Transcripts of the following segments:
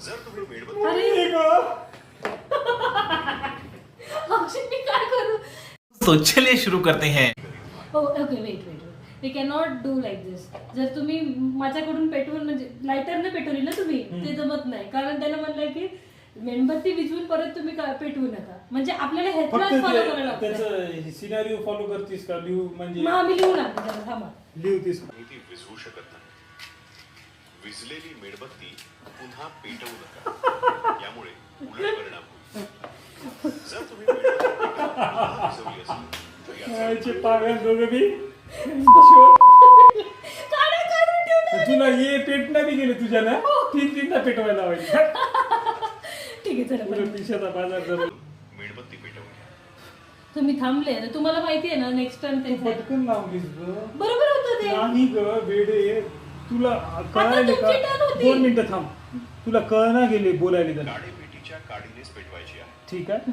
जर तुम्ही मेणबत्ती मी काय करू? तो चलिए शुरू करते हैं। Okay wait we cannot do like this. जर तुम्ही माझ्याकडून पेटवून म्हणजे लायटरने पेटवली ना तुम्ही, ते जमत नाही. कारण त्याला म्हणलंय की मेणबत्ती विझवून परत तुम्ही पेटवू नका. म्हणजे आपल्याला हेतूला फॉलो करायला लागतं. त्याचं सिनारिओ फॉलो करतीस का? लिहू म्हणजे मी लिहून आणते त्याला, थांबा. लिहतीस तुम्ही ती विझवू शकत नाही. विझलेली मेणबत्ती पुन्हा पेटवू नका. यामुळे उलट परिणाम होईल. जर तुम्ही मेणबत्ती पुन्हा विझवली असेल तर याचा पागल दोघं बी तुला ये पेटना बी गेले तुझ्या ना, तीनदा पेटवायला लावायची. ठीक आहे चला पुढे पिशाचा बाजार जर मेणबत्ती पेटवली. तुम्ही थांबले ना, तुम्हाला माहिती आहे ना नेक्स्ट टाइम ते पटकन लावलीस ग. बरोबर होतं ते. नाही ग वेडे, तुला कळायला तुमची का? टर्न होती. 2 मिनिटं थांब. तुला कळना गेले बोलायला त्याला. काडी पेटीच्या काडीनेच पेटवायची आहे. ठीक आहे.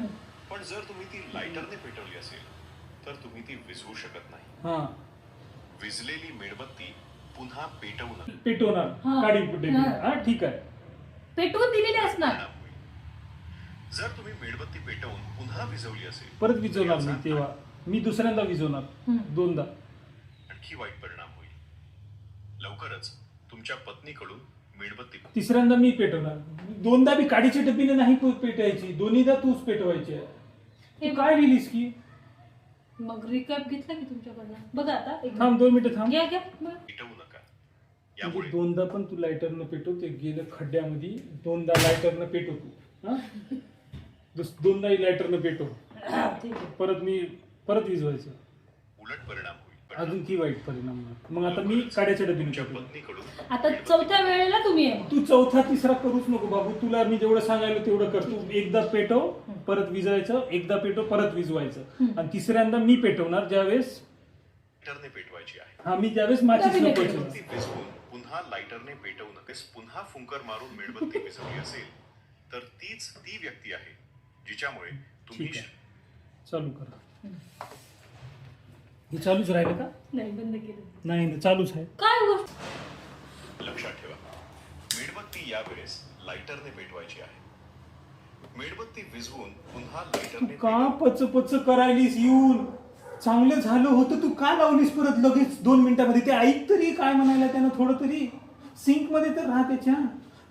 पण जर तुम्ही ती लायटरने पेटवली असेल तर तुम्ही ती विझवू शकत नाही. हा विझलेली मेणबत्ती पुन्हा पेटवू नका. पेटवणार हा. काडी पेटवली. हा. हा ठीक आहे. पेटवून दिलेले असणार. परिणाम होईल. जर तुम्ही मेणबत्ती पेटवून पुन्हा विझवली असेल परत विजवणार तर मी याचा तेव्हा. मी दुसऱ्यांदा विजवणार. दोनदा. आणखी वाईट परिणाम होईल. लवकरच तुमच्या पत्नीकडून मेणबत्ती तिसऱ्यांदा मी पेटवणार. दोनदा बी काडीच्या डब्बीने नाही पेटायची, दोन्हीदा तूच पेटवायची आहे. तू काय लिहिलीस की? मग रिकॅप घेतला की तुमच्याकडनं? बघा आता एक थांब 2 मिनिटं थांब. घ्या घ्या. पेटवू नका. म्हणजे यामुळे दोनदा पण तू लायटरनं पेटव, ते गेलं खड्ड्यामध्ये. दोनदा लायटरनं पेटव तू. हा दोनदाही लायटरनं पेटव. ठीक आहे. परत विजवायचं. उलट परिणाम होईल. अजून की वाईट परिणाम नाही. मग आता मी काड्याच्या डब्बीने तुमच्या पेटवतो. पत्नीकडून आता चौथ्या वेळेला तुम्ही आहे. तू चौथा तिसरा करूच नको बाबू. तुला मी जेवढं सांगायला तेवढं कर. तू एकदा पेटव परत विजवायचं, एकदा पेटव परत विजवायचं. आणि तिसऱ्यांदा मी पेटवणार ज्यावेळेस लायटरने पेटवायची आहे. हा मी ज्यावेळेस माचीस डब्बीने नको. ती विझवून पुन्हा लायटरने पेटवू नका. पुन्हा फुंकर मारून मेणबत्ती विझवली असेल तर तीच ती व्यक्ती आहे जिच्यामुळे तुम्ही ठीक आहे. चालू करा. हे चालूच राहिलं का? नाही बंद केलं. नाही चालूच आहे. काय गोष्ट? लक्षात ठेवा, मेणबत्ती यावेळेस लायटरने पेटवायची आहे. मेणबत्ती विझवून पुन्हा लायटरने का पच करायलीस येऊन? चांगलं झालं होतं, तू का लावलीस परत लगेच 2 मिनिटांमध्ये? ते ऐक तरी काय म्हणायला त्यानं. थोडं तरी सिंक मध्ये तर राहा त्याच्या.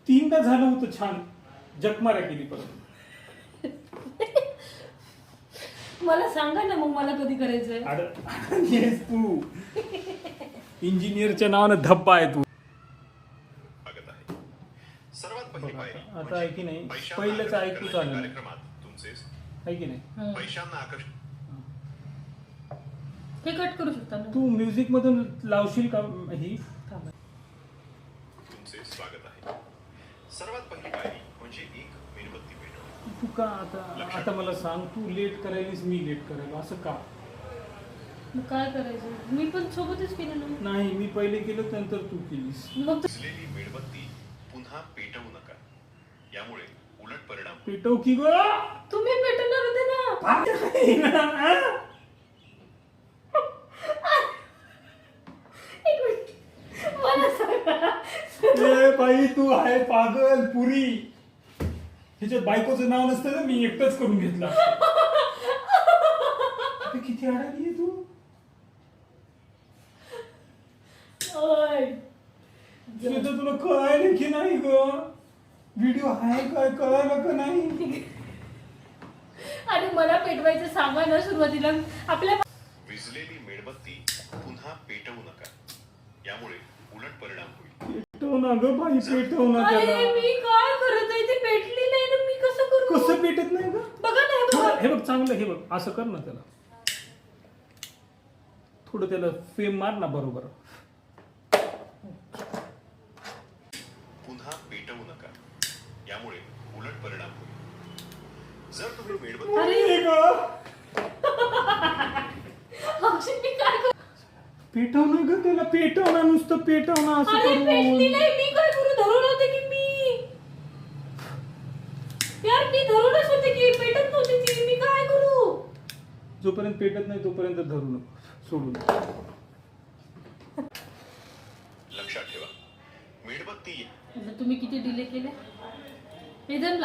3दा झालं होतं छान. जगमारा केली परत. मला सांगा ना मग मला कधी करायचंय. येस तू इंजिनियरच्या नावानं धप्पा आहे तू. स्वागत आहे. सर्वात पहिली पायरी आता म्हणजे आहे की नाही, पैशांना पहिलंच आकर्षित ऐकू करण्याच्या चालेल. कार्यक्रमात तुमचे आहे की नाही? पैशांना आकर्षित हे कट करू शकता ना. तू म्युझिक मधून लावशील का ही? थांबा. तुमचे स्वागत आहे. सर्वात पहिली पायरी म्हणजे एक मेणबत्ती पेटवणे. तू का आता मला सांग, तू लेट करायलीस मी लेट करायला असं का? मग काय करायचं? मी पण सोबतच केलं ना. नाही मी पहिले केलं नंतर तू केलीस. मग विझलेली मेणबत्ती पुन्हा पेटवू नका. यामुळे उलट परिणाम होईल. पेटव की ग. तुम्ही पेटवणार होते ना. एक मिनिट. मला सांगा. ए बाई तू आहे पागल पुरी. ह्याच्यात बायकोचं नाव नसतं ना, मी एकटाच करून घेतला. अरे किती अडाणी आहे तू. ओय. श्वेता तुला कळायला की नाही ग? व्हिडिओ आहे काय कळायला का नाही? आणि मला पेटवायचं सामान ना सुरुवातीला आपल्या विझलेली मेणबत्ती पुन्हा पेटवू नका. यामुळे उलट परिणाम होईल. पेटव ना ग बाई, पेटव ना अरे त्याला. मी काय करत आहे ते पेटली नाही ना, मी कसं करू? कसं पेटत नाही ग? बघा ना हे बघा. थोडं हे बघ चांगलं, हे बघ असं कर ना त्याला. थोडं त्याला फेम मार ना बरोबर. पुन्हा पेटवू नका. यामुळे उलट परिणाम होईल. जर तुम्ही मेणबत्ती अरे ग. अक्षय मी काय करू? पेटव ना ग त्याला, पेटव ना, नुसतं पेटव ना असं अरे पेटली करून. नाही, मी काय करू? धरून होते की मी यार, मी धरूनच होते की पेटत नव्हती ती. मी काय करू? जोपर्यंत पेटत नाही तोपर्यंत धरू नको, सोडून. लक्षात ठेवा, मेणबत्ती तुम्ही किती डिले केले? एकदम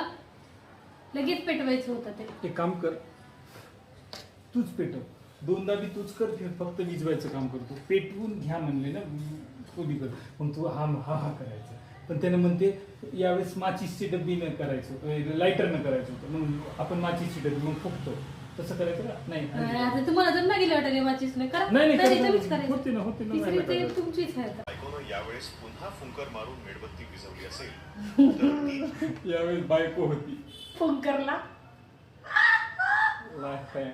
लगेच पेटवायचं होतं ते. एक काम कर, तूच पेटव. दोनदा बी तूच कर, फक्त विजवायचं काम करतो. पेटवून घ्या म्हणले ना कोणी कर, पण तू हा हा हा करायचं. पण त्यानं म्हणते यावेळेस माचीसची डब्बी न करायचं, लायटर न करायचं होतं. मग आपण माचीसची डब्बी मग फुकतो, तसं करायचं का? नाही आता तुम्हाला जर नाही गेलं वाटत वाचीच नाही करा. नाही, तर नाही, तुम्हीच करायचं. होते ना, होते ना, तिसरी नाही ते करायचं. तुमचीच आहे आता. बायकोनं यावेळेस पुन्हा फुंकर मारून मेणबत्ती विझवली असेल तर ती यावेळेस बायको होती. फुंकरला लाख काय